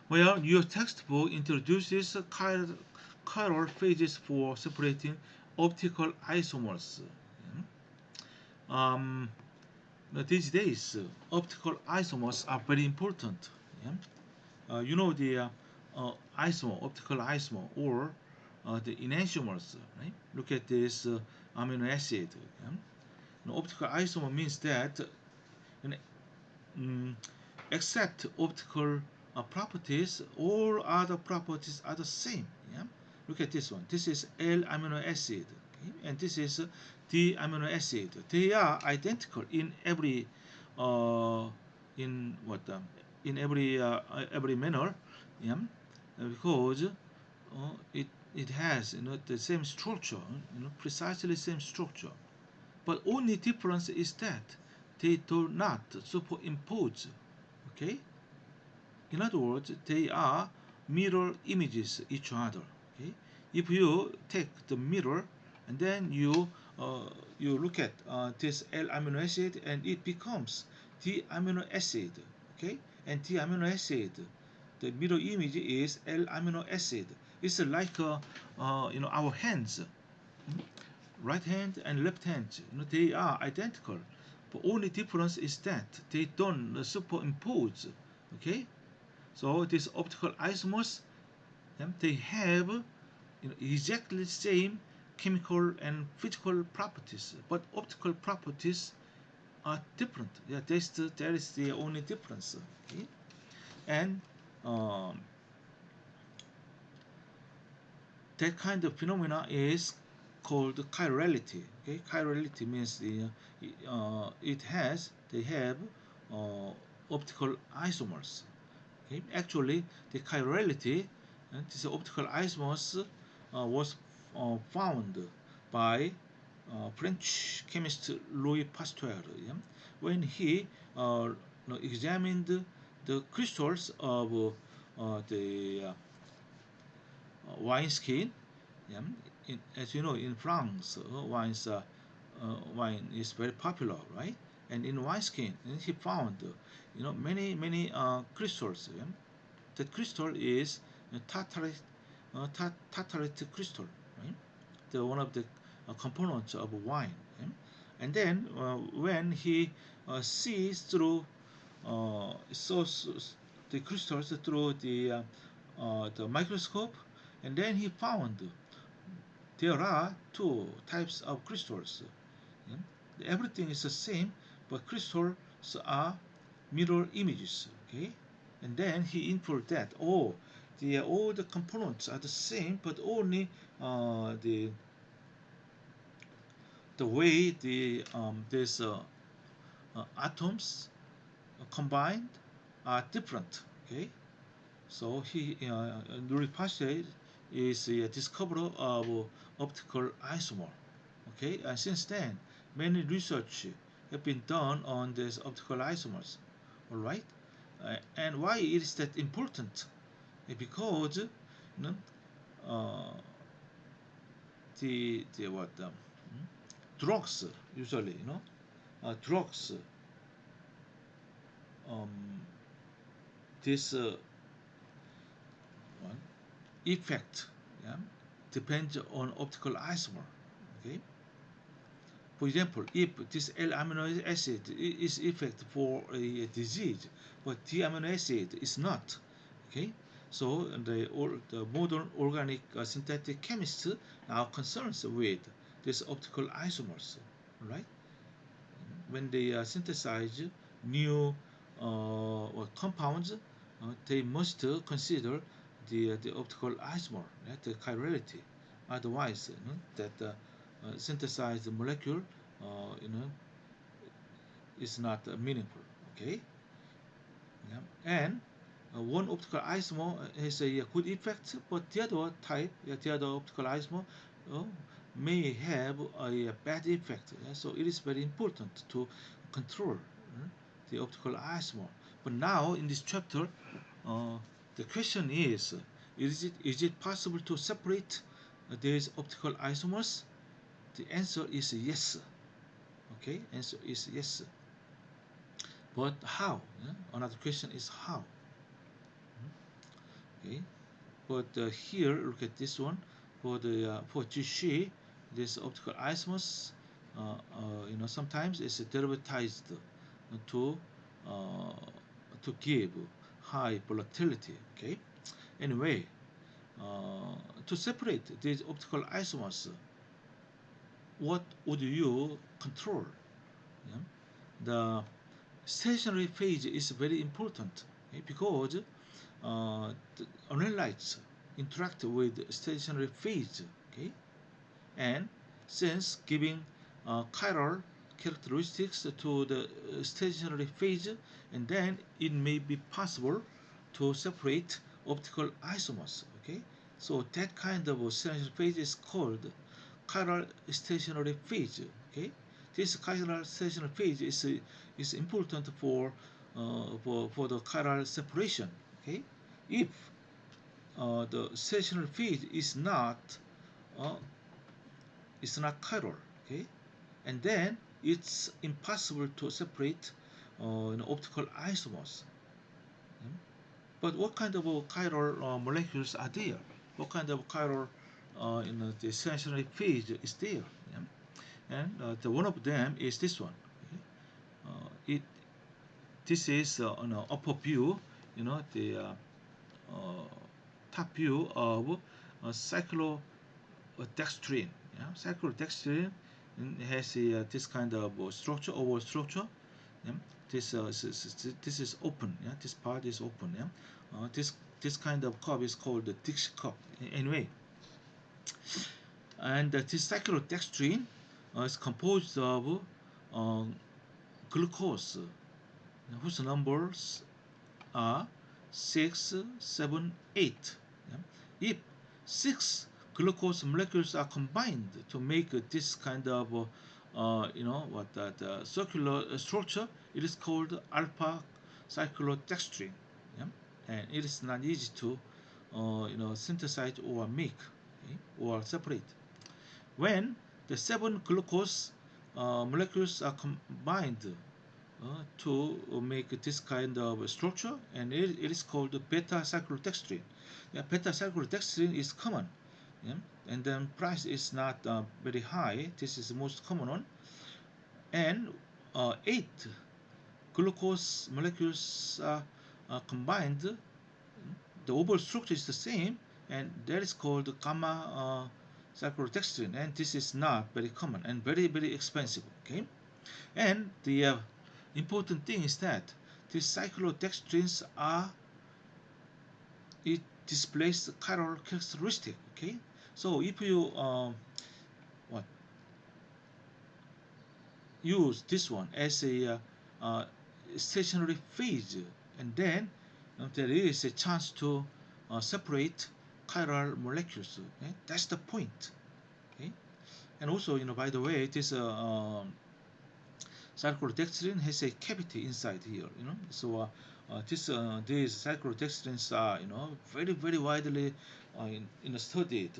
Well, your textbook introduces chiral phases for separating optical isomers. Um, these days, optical isomers are very important. Yeah? You know the optical isomer, or the enantiomers. Right? Look at this amino acid. Yeah? Optical isomer means that an mm, except optical properties, all other properties are the same. Yeah? Look at this one. This is L amino acid, okay? And this is D amino acid. They are identical in uh, in what in every manner, yeah? Because it has the same structure, precisely same structure. But only difference is that they do not superimpose. Okay? In other words, they are mirror images each other. Okay? If you take the mirror and then you look at this L amino acid, and it becomes the amino acid. Okay? And the amino acid, the mirror image is L amino acid. It's like our hands, right hand and left hand. They are identical, but only difference is that they don't superimpose. Okay, so these optical isomers, they have exactly the same chemical and physical properties, but optical properties are different. Yeah, that is the only difference. Okay, and um, that kind of phenomena is called chirality. Okay, chirality means they have uh, optical isomers. Okay, actually, the chirality, this optical isomers, was found by French chemist Louis Pasteur, yeah, when he examined the crystals of the wine skin. Yeah, as you know, in France, wine is very popular, right? And in wine skin, and he found, many crystals. Yeah? The crystal is tartarite crystal, right? The one of the components of wine. Yeah? And then when he sees through, saw the crystals through the microscope, and then he found there are two types of crystals. Yeah? Everything is the same, but crystals are mirror images. Okay, and then he inferred that all the components are the same, but only the way these atoms combined are different. Okay, so Louis Pasteur is a discoverer of optical isomer. Okay, and since then, many research have been done on these optical isomers. All right, and why it is that important? Because uh, the what drugs usually drugs um, this one effect, yeah, depends on optical isomer. Okay, for example, if this L amino acid is effect for a disease, but T amino acid is not, okay, so the modern organic synthetic chemists are concerned with these optical isomers, right? When they synthesize new or compounds, they must consider the optical isomer, right, the chirality. Otherwise, that synthesized molecule, you know, is not meaningful. Okay, yeah. And one optical isomer has a good effect, but the other type, the other optical isomer, uh, may have a bad effect. Yeah? So it is very important to control the optical isomer. But now in this chapter, uh, the question is it possible to separate these optical isomers? The answer is yes. Okay, answer is yes. But how? Yeah? Another question is how. Okay, but here look at this one for GC, this optical isomers, sometimes it's derivatized to uh, to give high volatility. Okay, anyway, to separate these optical isomers, what would you control? Yeah? The stationary phase is very important, okay, because the analytes interact with stationary phase, okay, and since giving chiral characteristics to the stationary phase, and then it may be possible to separate optical isomers. Okay, so that kind of stationary phase is called chiral stationary phase. Okay, this chiral stationary phase is important for the chiral separation. Okay, if the stationary phase uh, is not chiral. Okay, and then it's impossible to separate optical isomers. Mm. But what kind of chiral molecules are there? What kind of chiral the stationary phase is there? Yeah? And the one of them is this one. Okay? It this is on an upper view, the uh, top view of cyclodextrin. Yeah? Cyclodextrin has this kind of structure, oval structure. Yeah? This is open. Yeah? This part is open. Yeah? This kind of curve is called the Dixie curve. Anyway, and this cyclodextrin is composed of uh, glucose, whose numbers are 6, 7, 8. Yeah? If 6 glucose molecules are combined to make this kind of circular structure, it is called alpha cyclodextrin. Yeah? And it is not easy to synthesize or make, okay, or separate. When the 7 glucose molecules are combined to make this kind of structure, and it is called beta cyclodextrin. Yeah, beta cyclodextrin is common, yeah? And then price is not very high. This is the most common one, and 8 glucose molecules are combined. The overall structure is the same, and that is called gamma cyclodextrin, and this is not very common and very very expensive. Okay, and the important thing is that these cyclodextrins are it displays chiral characteristic. Okay, so if you what use this one as a stationary phase, and then there is a chance to separate chiral molecules. Okay? That's the point. Okay, and also by the way, this cyclodextrin has a cavity inside here, so these cyclodextrins are very very widely studied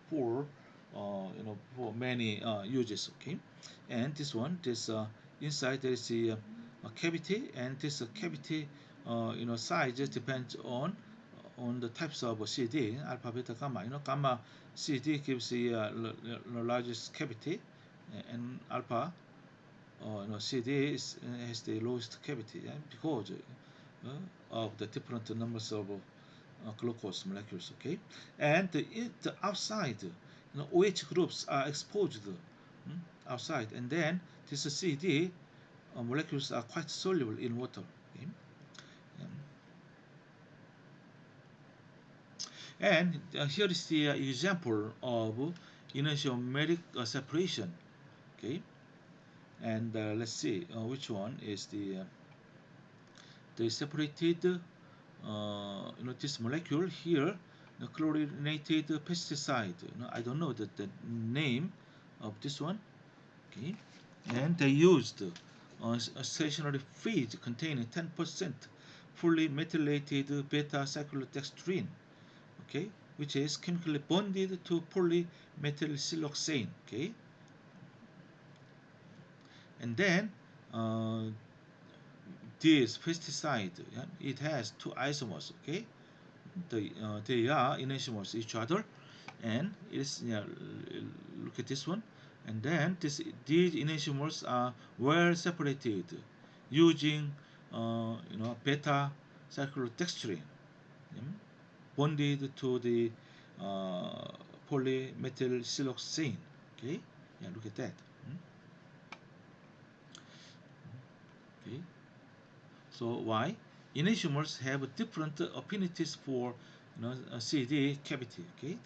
for for many uses. Okay, and this inside there is a cavity, and this cavity size just depends on the types of CD, alpha, beta, gamma. Gamma CD gives the largest cavity, and alpha CD has the lowest cavity, yeah, because of the different numbers of glucose molecules. Okay, and the outside, OH groups are exposed outside, and then this CD molecules are quite soluble in water. Okay? And here is the example of enantiomeric separation. Okay, and let's see which one is the separated this molecule here, the chlorinated pesticide. I don't know the name of this one. Okay, and they used a stationary feed containing 10% fully methylated beta cyclodextrin. Okay, which is chemically bonded to polymethylsiloxane. Okay, and then this pesticide, yeah, it has two isomers. Okay, they are enantiomers each other, and it's, yeah, look at this one, and then these enantiomers are well separated using beta cyclodextrin, mm, bonded to the uh, polymethylsiloxane. Okay, yeah, look at that. Okay, so why? Enantiomers have different affinities for CD cavity. Okay,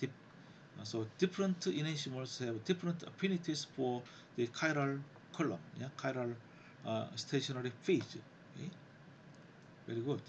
so different enantiomers have different affinities for the chiral column, yeah, chiral stationary phase. Okay, very good.